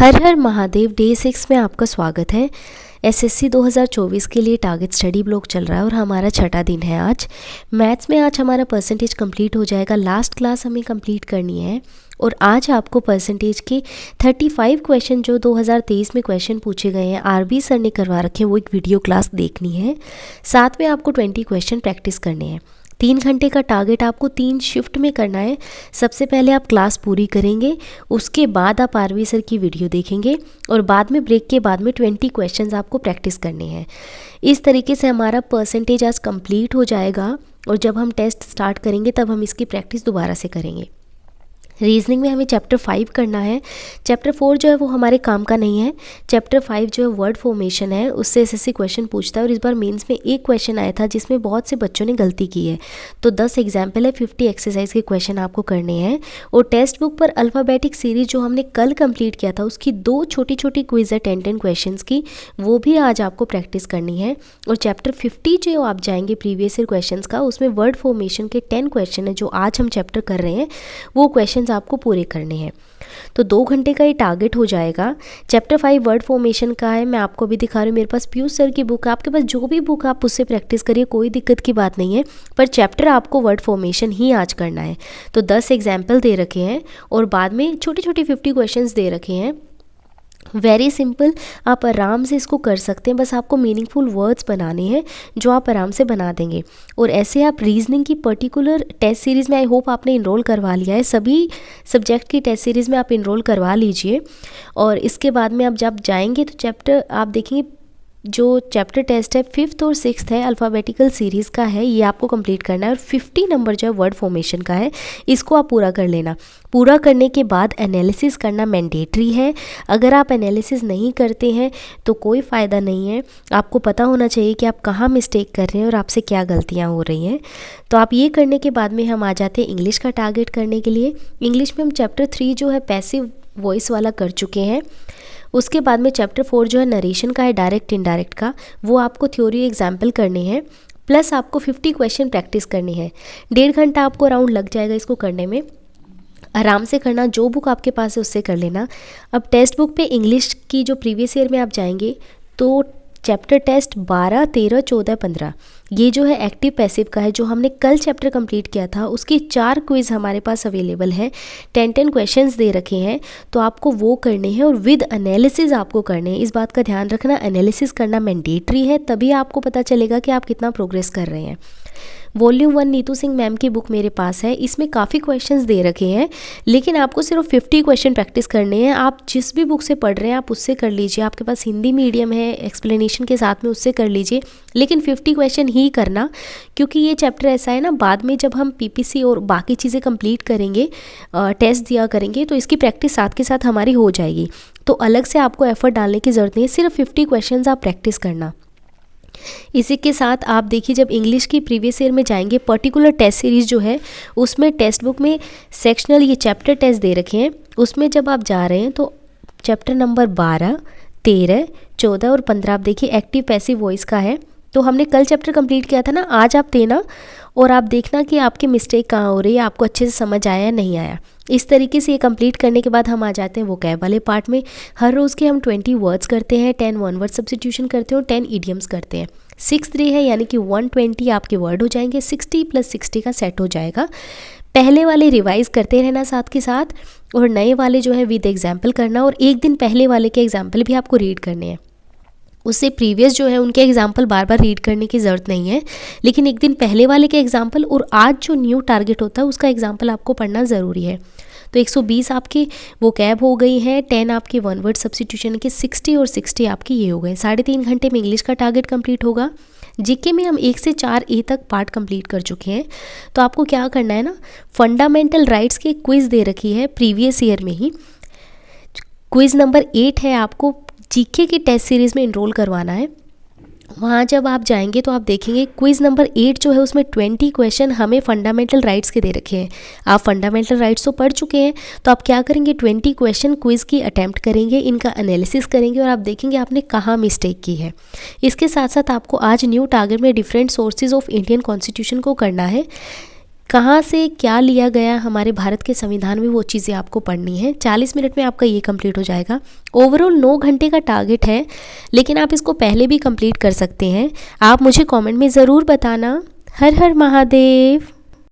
हर हर Mahadev day 6 में आपका स्वागत है। एसएससी 2024 के लिए टारगेट स्टडी ब्लॉक चल रहा है और हमारा छठा दिन है आज। मैथ्स में आज हमारा परसेंटेज कंप्लीट हो जाएगा। लास्ट क्लास हमें कंप्लीट करनी है और आज आपको परसेंटेज के 35 क्वेश्चन जो 2023 में क्वेश्चन पूछे गए हैं आरबी सर ने करवा रखे हैं, वो एक वीडियो क्लास देखनी है। साथ में आपको 20 क्वेश्चन प्रैक्टिस करने हैं। 3 घंटे का टारगेट आपको 3 शिफ्ट में करना है। सबसे पहले आप क्लास पूरी करेंगे, उसके बाद आप आरवी सर की वीडियो देखेंगे और बाद में ब्रेक के बाद में 20 क्वेश्चंस आपको प्रैक्टिस करने हैं। इस तरीके से हमारा परसेंटेज आज कंप्लीट हो जाएगा और जब हम टेस्ट स्टार्ट करेंगे तब हम इसकी प्रैक्टिस दोबारा से करेंगे। रीजनिंग में हमें चैप्टर 5 करना है। चैप्टर 4 जो है वो हमारे काम का नहीं है। चैप्टर 5 जो है वर्ड फॉर्मेशन है, उससे एसएससी क्वेश्चन पूछता है और इस बार मेंस में एक क्वेश्चन आया था जिसमें बहुत से बच्चों ने गलती की है। तो 10 एग्जाम्पल है, 50 एक्सरसाइज के क्वेश्चन आपको करने हैं। और टेक्स्ट बुक पर अल्फ़ाबेटिक सीरीज जो हमने कल कंप्लीट किया था उसकी 2 छोटी छोटी क्विज है 10-10 क्वेश्चन की, वो भी आज आपको प्रैक्टिस करनी है। और चैप्टर 50 जो आप जाएंगे प्रीवियस ईयर क्वेश्चन का, उसमें वर्ड फॉर्मेशन के 10 क्वेश्चन है जो आज हम चैप्टर कर रहे हैं, वो क्वेश्चन आपको पूरे करने हैं। तो 2 घंटे का ये टारगेट हो जाएगा। चैप्टर 5 वर्ड फॉर्मेशन का है, मैं आपको भी दिखा रही हूँ। मेरे पास पीयूष सर की बुक है, आपके पास जो भी बुक आप उससे प्रैक्टिस करिए, कोई दिक्कत की बात नहीं है। पर चैप्टर आपको वर्ड फॉर्मेशन ही आज करना है। तो 10 एग्जाम्पल दे रखे हैं और बाद में छोटी छोटी 50 क्वेश्चंस दे रखे हैं। वेरी सिंपल, आप आराम से इसको कर सकते हैं। बस आपको मीनिंगफुल वर्ड्स बनाने हैं जो आप आराम से बना देंगे। और ऐसे आप रीजनिंग की पर्टिकुलर टेस्ट सीरीज़ में, आई होप आपने इनरोल करवा लिया है, सभी सब्जेक्ट की टेस्ट सीरीज़ में आप इनरोल करवा लीजिए। और इसके बाद में आप जब जाएंगे तो चैप्टर आप देखेंगे, जो चैप्टर टेस्ट है 5th और 6th है, अल्फ़ाबेटिकल सीरीज़ का है, ये आपको कंप्लीट करना है। और 50 नंबर जो है वर्ड फॉर्मेशन का है, इसको आप पूरा कर लेना। पूरा करने के बाद एनालिसिस करना मैंडेटरी है। अगर आप एनालिसिस नहीं करते हैं तो कोई फ़ायदा नहीं है। आपको पता होना चाहिए कि आप कहाँ मिस्टेक कर रहे हैं और आपसे क्या गलतियाँ हो रही हैं। तो आप ये करने के बाद में हम आ जाते हैं इंग्लिश का टारगेट करने के लिए। इंग्लिश में हम चैप्टर 3 जो है पैसिव वॉइस वाला कर चुके हैं। उसके बाद में चैप्टर 4 जो है नरेशन का है, डायरेक्ट इनडायरेक्ट का, वो आपको थ्योरी एग्जाम्पल करने हैं। प्लस आपको 50 क्वेश्चन प्रैक्टिस करनी है। 1.5 घंटा आपको अराउंड लग जाएगा इसको करने में। आराम से करना, जो बुक आपके पास है उससे कर लेना। अब टेक्स्ट बुक पे इंग्लिश की जो प्रीवियस ईयर में आप जाएंगे तो चैप्टर टेस्ट 12, 13, 14, 15 ये जो है एक्टिव पैसिव का है, जो हमने कल चैप्टर कंप्लीट किया था उसकी 4 क्विज हमारे पास अवेलेबल है। 10-10 क्वेश्चंस दे रखे हैं, तो आपको वो करने हैं और विद एनालिसिस आपको करने हैं। इस बात का ध्यान रखना, एनालिसिस करना मैंडेटरी है, तभी आपको पता चलेगा कि आप कितना प्रोग्रेस कर रहे हैं। वॉल्यूम 1 नीतू सिंह मैम की बुक मेरे पास है, इसमें काफ़ी क्वेश्चंस दे रखे हैं, लेकिन आपको सिर्फ 50 क्वेश्चन प्रैक्टिस करने हैं। आप जिस भी बुक से पढ़ रहे हैं आप उससे कर लीजिए। आपके पास हिंदी मीडियम है, एक्सप्लेनेशन के साथ में उससे कर लीजिए, लेकिन 50 क्वेश्चन ही करना, क्योंकि ये चैप्टर ऐसा है ना, बाद में जब हम पीपीसी और बाकी चीज़ें कंप्लीट करेंगे, टेस्ट दिया करेंगे, तो इसकी प्रैक्टिस साथ के साथ हमारी हो जाएगी। तो अलग से आपको एफर्ट डालने की ज़रूरत नहीं है, सिर्फ 50 क्वेश्चन आप प्रैक्टिस करना। इसी के साथ आप देखिए, जब इंग्लिश की प्रीवियस ईयर में जाएंगे, पर्टिकुलर टेस्ट सीरीज़ जो है उसमें टेक्स्ट बुक में सेक्शनल ये चैप्टर टेस्ट दे रखे हैं, उसमें जब आप जा रहे हैं तो चैप्टर नंबर 12, 13, 14 और 15 आप देखिए एक्टिव पैसिव वॉइस का है। तो हमने कल चैप्टर कंप्लीट किया था ना, आज आप देना और आप देखना कि आपकी मिस्टेक कहाँ हो रही है, आपको अच्छे से समझ आया या नहीं आया। इस तरीके से ये कंप्लीट करने के बाद हम आ जाते हैं वोकैब वाले पार्ट में। हर रोज़ के हम 20 वर्ड्स करते हैं, 10 वन वर्ड सब्स्टिट्यूशन करते हैं और 10 इडियम्स करते हैं। 6-3 है, यानी कि 120 आपके वर्ड हो जाएंगे। 60 + 60 का सेट हो जाएगा। पहले वाले रिवाइज करते रहना साथ के साथ, और नए वाले जो है विद एग्जाम्पल करना, और एक दिन पहले वाले के एग्जाम्पल भी आपको रीड करने हैं। उससे प्रीवियस जो है उनके एग्जाम्पल बार बार रीड करने की ज़रूरत नहीं है, लेकिन एक दिन पहले वाले के एग्जाम्पल और आज जो न्यू टारगेट होता है उसका एग्जाम्पल आपको पढ़ना ज़रूरी है। तो 120 आपकी वोकैब हो गई है, 10 आपके वन वर्ड सब्स्टिट्यूशन के, 60 और 60 आपकी ये हो गए। 3.5 घंटे में इंग्लिश का टारगेट कंप्लीट होगा। जीके में हम 1 से 4 ए तक पार्ट कंप्लीट कर चुके हैं। तो आपको क्या करना है ना, फंडामेंटल राइट्स की क्विज़ दे रखी है प्रीवियस ईयर में ही। क्विज़ नंबर 8 है, आपको जीके की टेस्ट सीरीज़ में इनरोल करवाना है। वहाँ जब आप जाएंगे तो आप देखेंगे क्विज़ नंबर 8 जो है उसमें 20 क्वेश्चन हमें फंडामेंटल राइट्स के दे रखे हैं। आप फंडामेंटल राइट्स तो पढ़ चुके हैं, तो आप क्या करेंगे, 20 क्वेश्चन क्विज़ की अटैम्प्ट करेंगे, इनका एनालिसिस करेंगे और आप देखेंगे आपने कहाँ मिस्टेक की है। इसके साथ साथ आपको आज न्यू टारगेट में different sources of Indian constitution को करना है। कहाँ से क्या लिया गया हमारे भारत के संविधान में, वो चीज़ें आपको पढ़नी है। 40 मिनट में आपका ये कंप्लीट हो जाएगा। ओवरऑल 9 घंटे का टारगेट है, लेकिन आप इसको पहले भी कंप्लीट कर सकते हैं। आप मुझे कमेंट में ज़रूर बताना। हर हर महादेव।